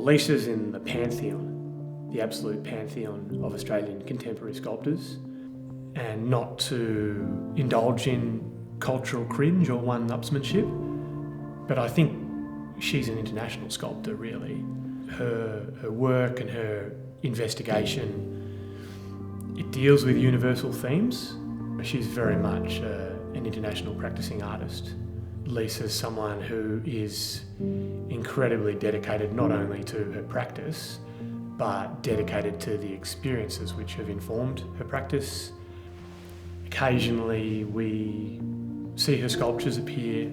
Lisa's in the pantheon, the absolute pantheon of Australian contemporary sculptors, and not to indulge in cultural cringe or one-upsmanship, but I think she's an international sculptor, really. Her work and her investigation, it deals with universal themes. She's very much an international practicing artist. Lisa's someone who is incredibly dedicated not only to her practice, but dedicated to the experiences which have informed her practice. Occasionally we see her sculptures appear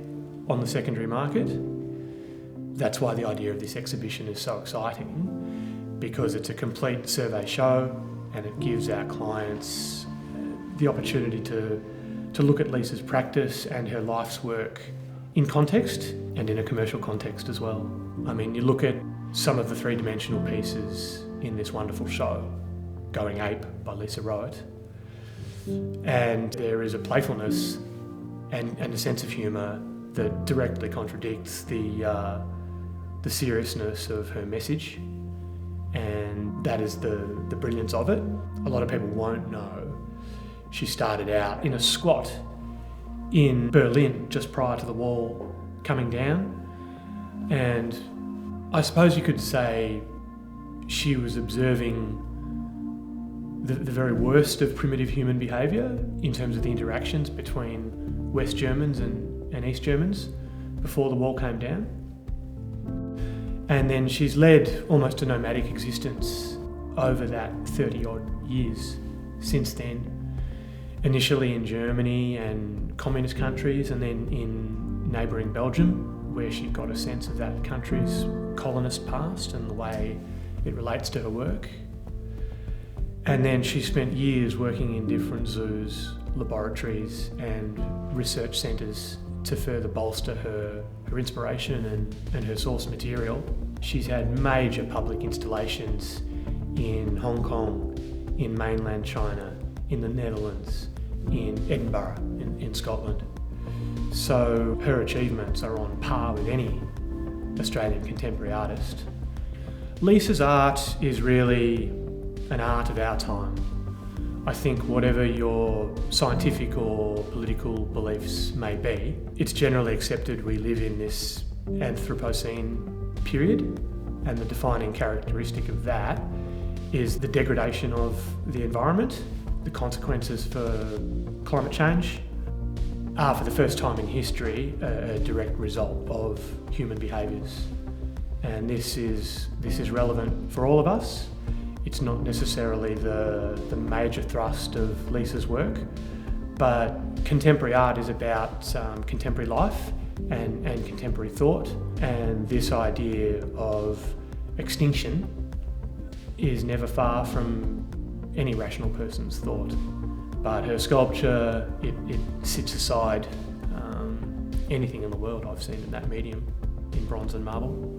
on the secondary market. That's why the idea of this exhibition is so exciting, because it's a complete survey show and it gives our clients the opportunity to look at Lisa's practice and her life's work in context and in a commercial context as well. I mean, you look at some of the three-dimensional pieces in this wonderful show, Going Ape by Lisa Roet, and there is a playfulness and a sense of humour that directly contradicts the seriousness of her message, and that is the brilliance of it. A lot of people won't know she started out in a squat in Berlin just prior to the wall coming down, and I suppose you could say she was observing the very worst of primitive human behaviour in terms of the interactions between West Germans and East Germans before the wall came down. And then she's led almost a nomadic existence over that 30-odd years since then. Initially in Germany and communist countries, and then in neighbouring Belgium, where she got a sense of that country's colonist past and the way it relates to her work. And then she spent years working in different zoos, laboratories and research centres to further bolster her inspiration and her source material. She's had major public installations in Hong Kong, in mainland China, in the Netherlands, in Edinburgh, in Scotland. So her achievements are on par with any Australian contemporary artist. Lisa's art is really an art of our time. I think whatever your scientific or political beliefs may be, it's generally accepted we live in this Anthropocene period, and the defining characteristic of that is the degradation of the environment. The consequences for climate change are, for the first time in history, a direct result of human behaviours. And this is relevant for all of us. It's not necessarily the major thrust of Lisa's work, but contemporary art is about contemporary life and contemporary thought, and this idea of extinction is never far from any rational person's thought. But her sculpture, it sits aside anything in the world I've seen in that medium, in bronze and marble.